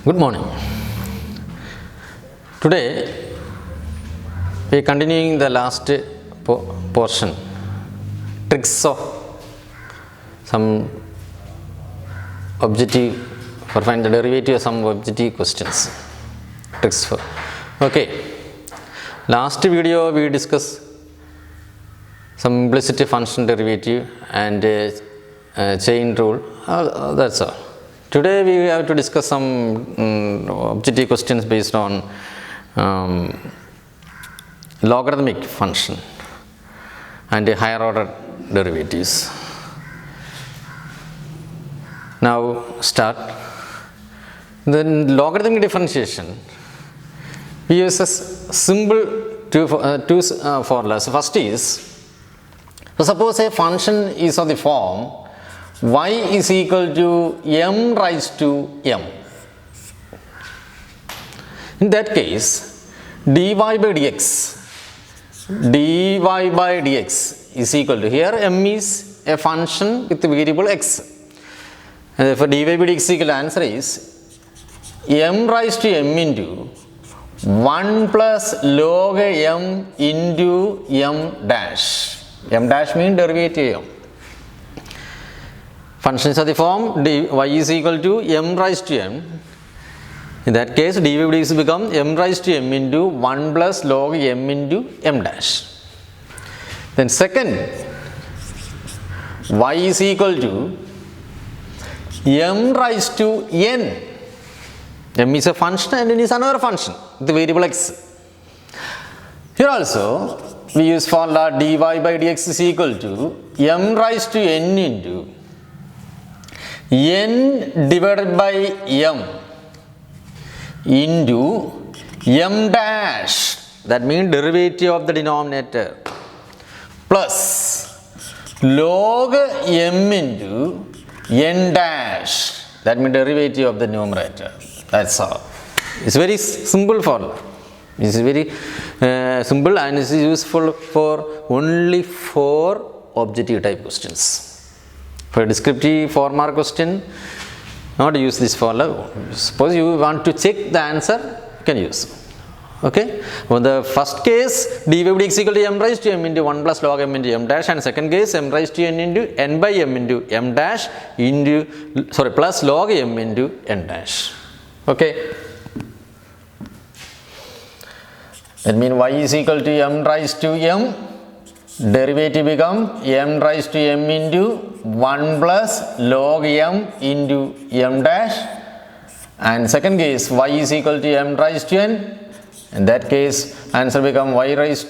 Good morning. Today we are continuing the last portion, tricks of some objective for find the derivative of some objective questions. Tricks for okay. Last video we discussed some implicit function derivative and chain rule. That's all. Today we have to discuss some objective questions based on logarithmic function and higher order derivatives. Now start. The logarithmic differentiation, we use a simple two formulas. First is, suppose a function is of the form y is equal to m raised to m. In that case, dy by dx is equal to, here m is a function with the variable x. And therefore dy by dx equal to, answer is m raised to m into 1 plus log m into m dash. M dash means derivative m. Functions of the form y is equal to m raised to m. In that case, dy by dx become m raised to m into 1 plus log m into m dash. Then second, y is equal to m raised to n. M is a function and n is another function, the variable x. Here also, we use formula dy by dx is equal to m raised to n into n divided by m into m dash, that means derivative of the denominator, plus log m into n dash, that means derivative of the numerator. That's all. It's very simple formula. It's very simple and is useful for only 4 objective type questions. For descriptive 4-mark question, not use this formula. Suppose you want to check the answer, you can use. Okay. For the first case, dy by dx equal to m raised to m into 1 plus log m into m dash, and second case m raised to n into n by m into m dash into plus log m into n dash. Okay. That means y is equal to m raised to m. Derivative become m raised to m into 1 plus log m into m dash, and second case y is equal to m raised to n. In that case, answer become y is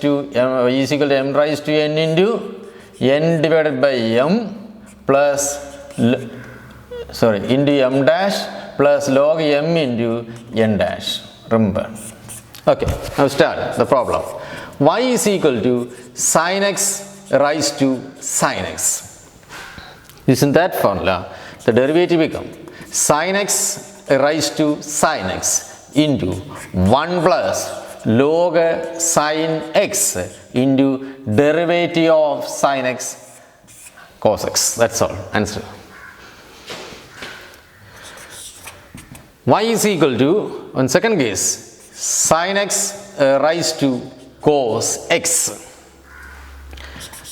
equal to m raised to n into n divided by m plus into m dash plus log m into n dash. Remember. Okay, now start the problem. Y is equal to sin x raised to sin x. Using that formula, the derivative become sin x raised to sin x into 1 plus log sin x into derivative of sin x cos x. That's all. Answer. Y is equal to, on second case, sin x raised to cos x.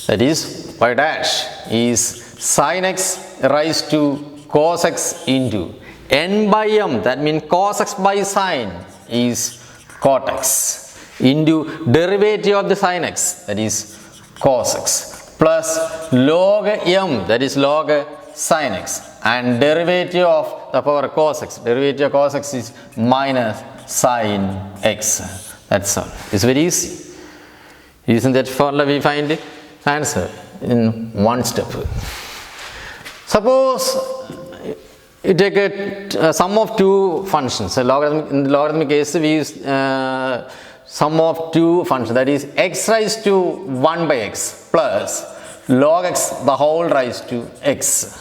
That is, y dash is sin x raised to cos x into n by m, that means cos x by sin is cot x, into derivative of the sin x, that is cos x, plus log m, that is log sin x, and derivative of the power cos x. Derivative of cos x is minus sin x. That's all. It's very easy. Using that formula, we find the answer in one step. Suppose you take a sum of two functions. In the logarithmic case, we use sum of two functions, that is x raised to 1 by x plus log x the whole raised to x.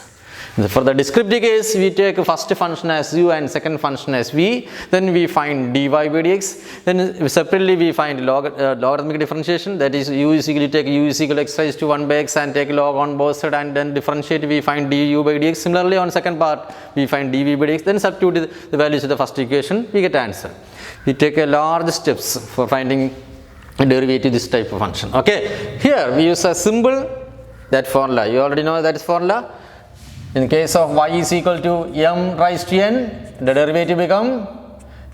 For the descriptive case, we take first function as u and second function as v. Then we find dy by dx. Then separately we find logarithmic differentiation. That is, u is equal to take u is equal to x raised to 1 by x and take log on both sides and then differentiate. We find du by dx. Similarly, on second part, we find dv by dx. Then substitute the values of the first equation. We get answer. We take a large steps for finding a derivative this type of function. Okay. Here we use a symbol, that formula. You already know that formula. In case of y is equal to m raised to n, the derivative become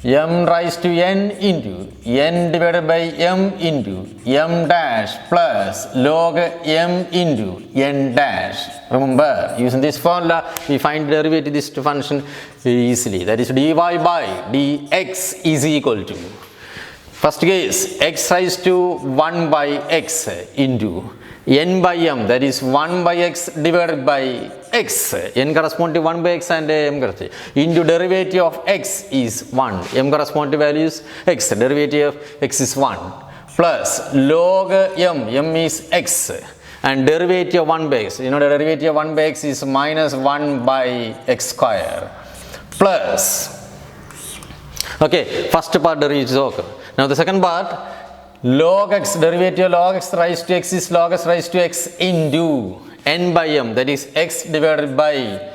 m raised to n into n divided by m into m dash plus log m into n dash. Remember, using this formula, we find derivative this function very easily. That is dy by dx is equal to, first case, x raised to 1 by x into n by m, that is 1 by x divided by x, n correspond to 1 by x and m correspond into derivative of x is 1, m correspond to values x, derivative of x is 1, plus log m is x and derivative of 1 by x, you know the derivative of 1 by x is minus 1 by x square, plus, okay, first part derivative is okay. Now the second part, log x, derivative of log x raised to x is log x raised to x into n by m, that is x divided by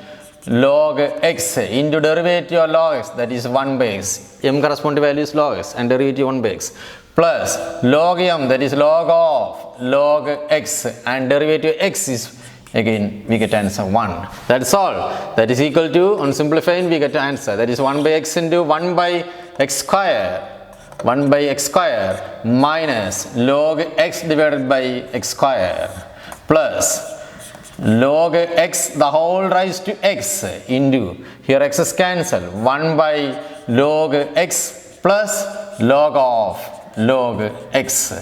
log x into derivative of log x, that is 1 by x, m corresponding value is log x and derivative 1 by x, plus log m, that is log of log x and derivative x is, again we get answer 1. That's all. That is equal to, on simplifying we get answer, that is 1 by x into 1 by x square, 1 by x square minus log x divided by x square plus log x the whole raised to x into, here x is cancelled, 1 by log x plus log of log x.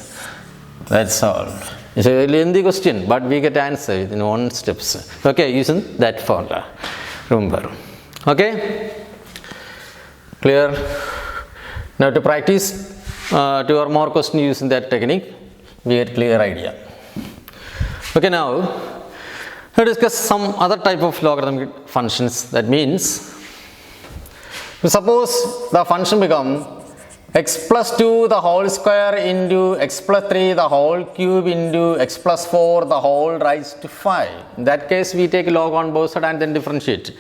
That's all. It's a lengthy question, but we get answer in one steps. Okay, using that formula. Remember. Okay? Clear? Now to practice 2 or more questions using that technique, we get clear idea. Okay, now let's discuss some other type of logarithmic functions. That means, suppose the function become x plus 2 the whole square into x plus 3 the whole cube into x plus 4 the whole raised to 5. In that case, we take log on both sides and then differentiate.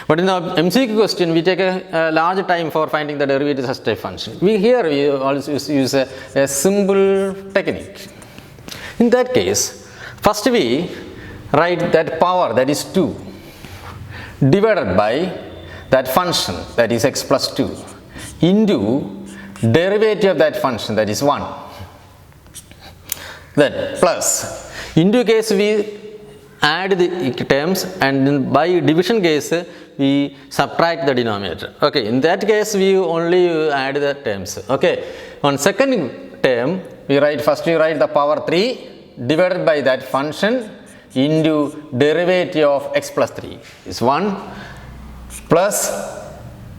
But in the MCQ question, we take a large time for finding the derivative of such type function. We also use a simple technique. In that case, first we write that power, that is 2, divided by that function, that is x plus 2, into derivative of that function, that is 1. Then plus, into case we add the terms, and then by division case we subtract the denominator. Okay, in that case we only add the terms. Okay, on second term we write, first we write the power 3 divided by that function into derivative of x plus 3 is 1 plus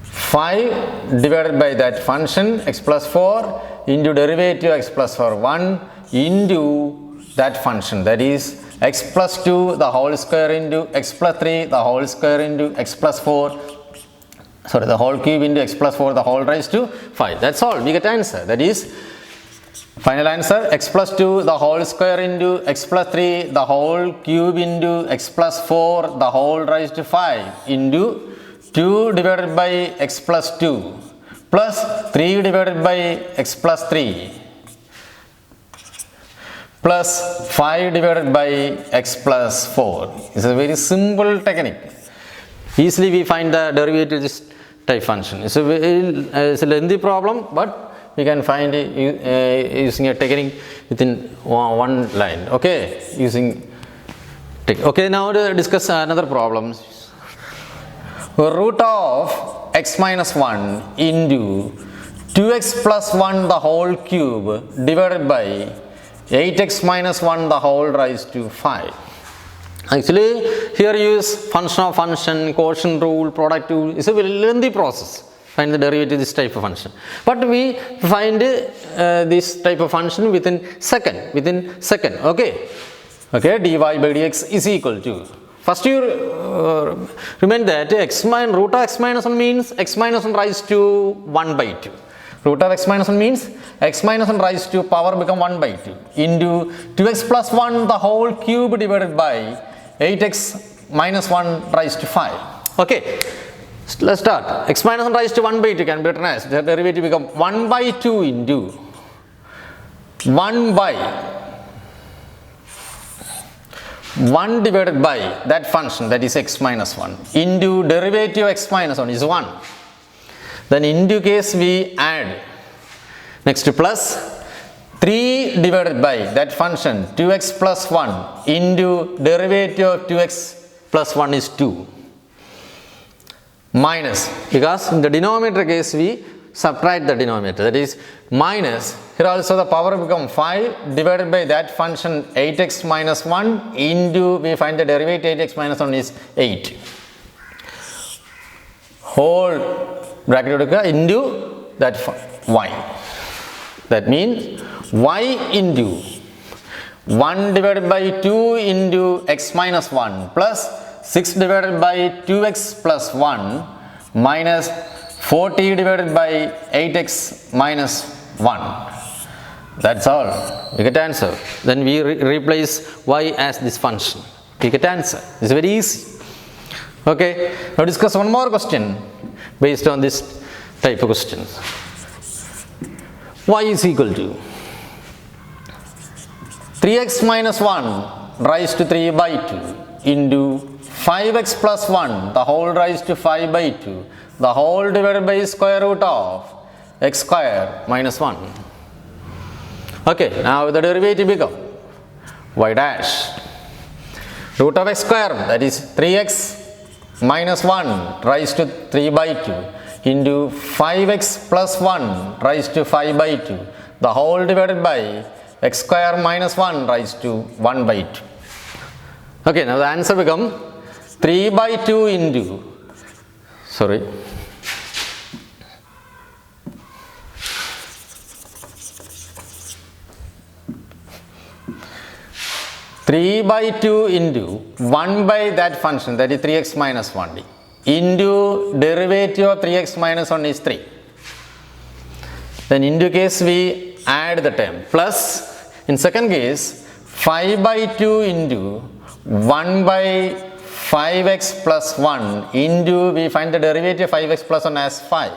5 divided by that function x plus 4 into derivative x plus 4 1 into that function, that is x plus 2 the whole square into x plus 3 the whole square into x plus 4, sorry, the whole cube into x plus 4 the whole raised to 5. That's all. We get answer. That is final answer, x plus 2 the whole square into x plus 3 the whole cube into x plus 4 the whole raised to 5 into 2 divided by x plus 2 plus 3 divided by x plus 3 plus 5 divided by x plus 4. It's a very simple technique. Easily we find the derivative of this type function. It's a lengthy problem, but we can find it using a technique within one line. Okay, using okay, now to discuss another problem. Root of x minus 1 into 2x plus 1 the whole cube divided by 8x minus 1 the whole raised to 5. Actually, here use function of function, quotient rule, product rule. It's a very lengthy process. Find the derivative of this type of function. But we find this type of function within second. Okay. Okay, dy by dx is equal to, First you remember that root of x minus 1 means x minus 1 raised to 1 by 2. Root of x minus 1 means x minus 1 raised to power become 1 by 2 into 2x plus 1 the whole cube divided by 8x minus 1 raised to 5. Okay, let's start. X minus 1 raised to 1 by 2 can be written as the derivative become 1 by 2 into 1 by 1 divided by that function, that is x minus 1, into derivative x minus 1 is 1. Then into case we add, next to plus 3 divided by that function 2x plus 1 into derivative of 2x plus 1 is 2, minus, because in the denominator case we subtract the denominator, that is minus, here also the power become 5 divided by that function 8x minus 1 into, we find the derivative 8x minus 1 is 8, whole bracket into that y. That means y into 1 divided by 2 into x minus 1 plus 6 divided by 2x plus 1 minus 40 divided by 8x minus 1. That's all. We get answer. Then we replace y as this function. We get answer. It's very easy. Okay. Now discuss one more question based on this type of questions. Y is equal to 3x minus 1 raised to 3 by 2 into 5x plus 1 the whole raised to 5 by 2 the whole divided by square root of x square minus 1. Okay, now the derivative become y dash root of x square, that is 3x minus 1 raised to 3 by 2 into 5x plus 1 raised to 5 by 2 the whole divided by x square minus 1 raised to 1 by 2. Okay, now the answer become 3 by 2 into, 3 by 2 into 1 by that function, that is 3x minus 1 into derivative of 3x minus 1 is 3. Then into case we add the term plus, in second case 5 by 2 into 1 by 5x plus 1 into, we find the derivative of 5x plus 1 as 5.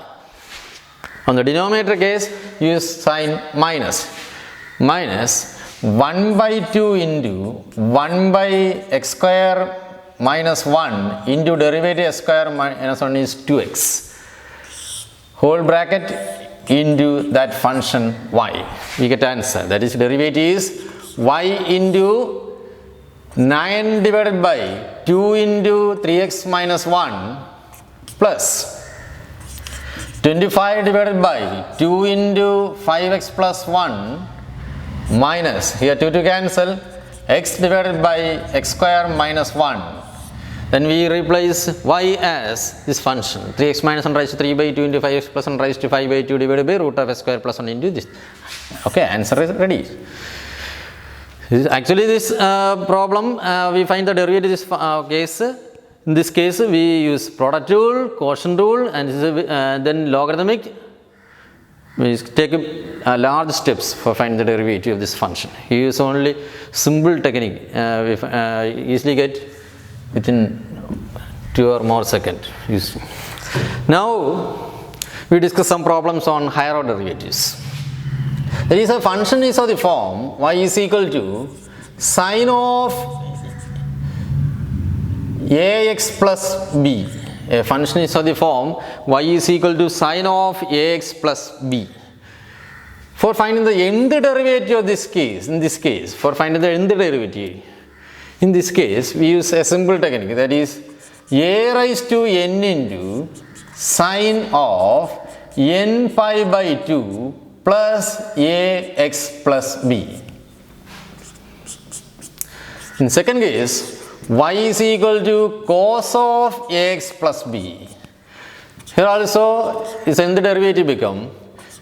On the denominator case, use sign minus. Minus 1 by 2 into 1 by x square minus 1 into derivative x square minus 1 is 2x. Whole bracket into that function y. We get answer. That is derivative is y into 9 divided by 2 into 3x minus 1 plus 25 divided by 2 into 5x plus 1 minus, here 2 to cancel, x divided by x square minus 1. Then we replace y as this function 3x minus 1 raised to 3 by 2 into 5x plus 1 raised to 5 by 2 divided by root of x square plus 1 into this. Okay, answer is ready. Actually this problem we find the derivative this case. In this case we use product rule, quotient rule, and then logarithmic. We take large steps for finding the derivative of this function. You use only simple technique. We easily get within 2 or more seconds. Now we discuss some problems on higher order derivatives. There is a function is of the form y is equal to sine of ax plus b. A function is of the form y is equal to sine of ax plus b. For finding the nth derivative of this case, in this case, for finding the nth derivative, in this case we use a simple technique, that is a raised to n into sine of n pi by 2 plus ax plus b. In second case, y is equal to cos of ax plus b. Here also is nth derivative become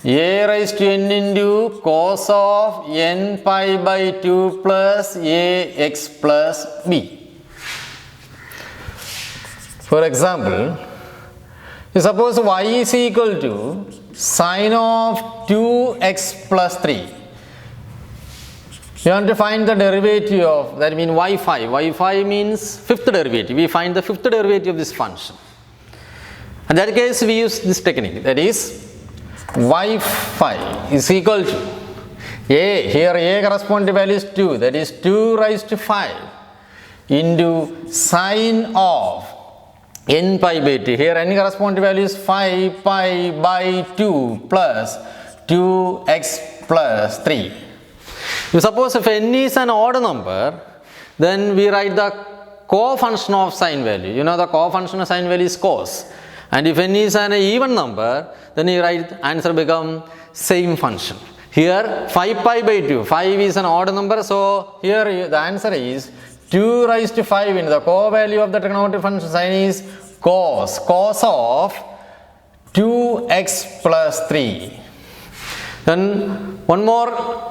a raised to n into cos of n pi by 2 plus ax plus b. For example, suppose y is equal to sine of 2x plus 3. You want to find the derivative of, that means y5. y5 means fifth derivative. We find the fifth derivative of this function. In that case, we use this technique. That is, y5 is equal to a. Here a corresponding value is 2. That is 2 raised to 5 into sine of n pi by 2. Here n corresponding value is 5 pi by 2 plus 2x plus 3. Suppose if n is an odd number, then we write the co-function of sine value. You know the co-function of sine value is cos. And if n is an even number, then you write answer become same function. Here 5 pi by 2. 5 is an odd number, so here the answer is 2 raised to 5 into the co-value of the trigonometric function sine is cos of 2x plus 3. Then one more.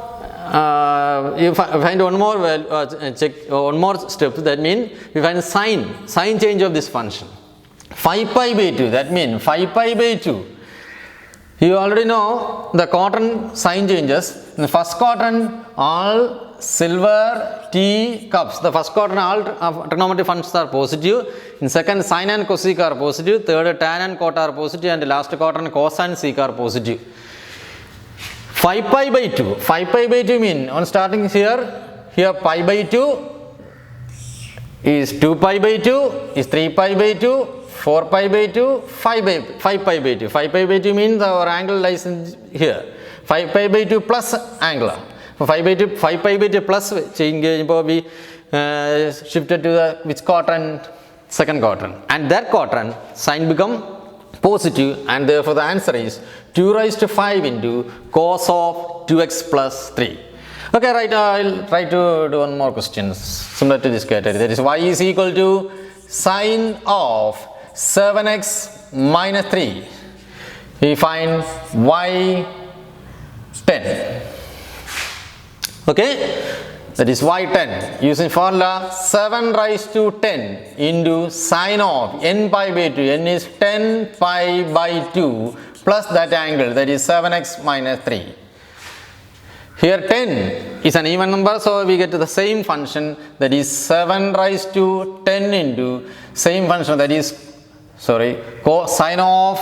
You find one more one more step. That means we find sign change of this function. 5 pi by 2. That means 5 pi by 2. You already know the quadrant sign changes. In the first quadrant, all silver tea cups. The first quadrant, all trigonometric functions are positive. In second, sine and cosec are positive. Third, tan and cot are positive. And the last quadrant, cos and sec are positive. 5 pi by 2. 5 pi by 2 means on starting here pi by 2 is 2 pi by 2 is 3 pi by 2, 4 pi by 2, 5 pi by 2. 5 pi by 2 means our angle lies in here. 5 pi by 2 plus angle. 5 pi by 2 plus change we shifted to the which quadrant? Second quadrant. And that quadrant sign become positive, and therefore the answer is 2 raised to 5 into cos of 2x plus 3. Okay, right, I'll try to do one more question similar to this category. That is, y is equal to sine of 7x minus 3. We find y 10. Okay, that is y10. Using formula 7 raised to 10 into sine of n pi by 2. N is 10 pi by 2 plus that angle, that is 7x minus 3. Here 10 is an even number, so we get to the same function, that is 7 raised to 10 into same function, that is cosine of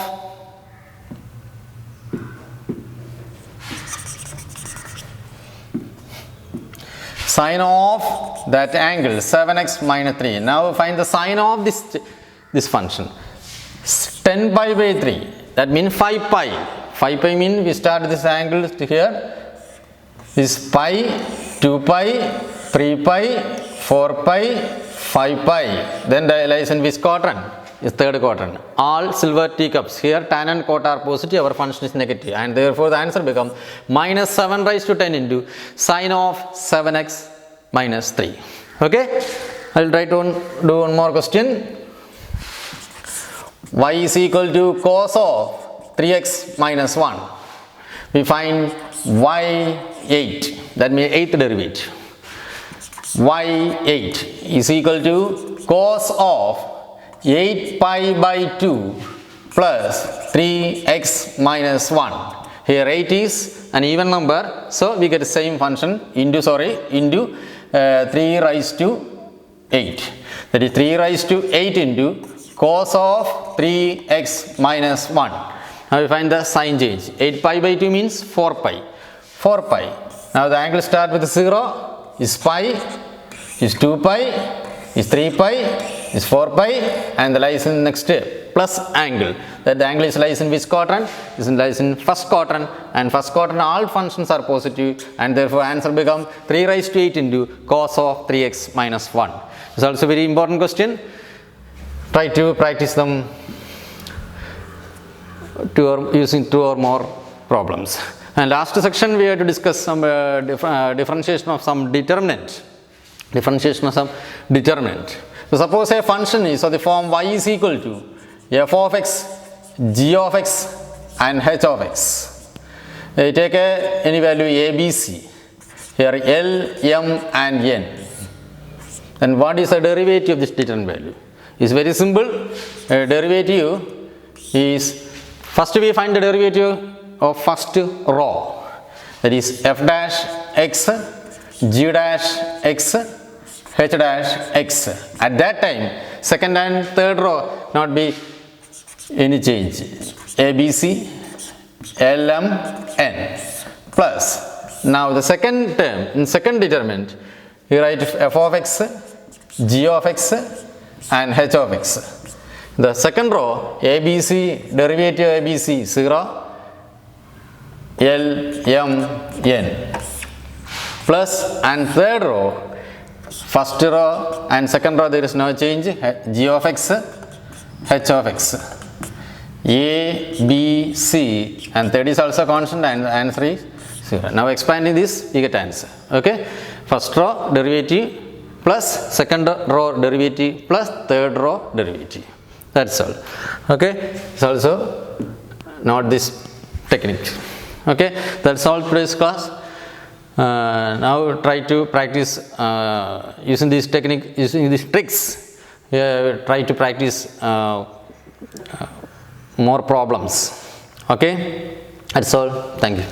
sine of that angle 7x minus 3. Now find the sine of this function. 10 pi by 3. That means 5 pi. 5 pi means we start this angle to here. Is pi, 2 pi, 3 pi, 4 pi, 5 pi. Then the lies in which quadrant? Is third quadrant. All silver teacups. Here tan and cot are positive, our function is negative, and therefore the answer becomes minus 7 raised to 10 into sine of 7x minus 3. Okay, I will try to do one more question. Y is equal to cos of 3x minus 1. We find y8, that means 8th derivative. y8 is equal to cos of 8 pi by 2 plus 3x minus 1. Here 8 is an even number, so we get the same function into 3 raised to 8. That is 3 raised to 8 into cos of 3x minus 1. Now we find the sign change. 8 pi by 2 means 4 pi. 4 pi. Now the angle start with 0, is pi, is 2 pi, is 3 pi, is 4 pi, and the lies in next plus angle. That the angle is lies in which quadrant? Is lies in first quadrant, and first quadrant all functions are positive, and therefore answer becomes 3 raised to 8 into cos of 3x minus 1. It's also very important question. Try to practice them using 2 or more problems. And last section we have to discuss some differentiation of some determinant. Differentiation of some determinant. So suppose a function is of the form y is equal to f of x, g of x, and h of x. You take any value a, b, c. Here L, m, and n. Then what is the derivative of this determinant value? It's very simple. Derivative is, first we find the derivative of first row, that is f dash x, g dash x, h dash x. At that time, second and third row not be any change. A, B, C, L, M, N plus. Now the second term, in second determinant, you write f of x, g of x and h of x. The second row, ABC, derivative ABC 0, L, M, N plus, and third row, first row and second row there is no change, g of x, h of x. A, B, C, and third is also constant and answer is 0. Now expanding this, you get answer. Okay, first row derivative plus second row derivative plus third row derivative. That's all. Okay, it's also not this technique. Okay, that's all today's class. Now try to practice using this technique, using these tricks. Try to practice more problems. Okay, that's all. Thank you.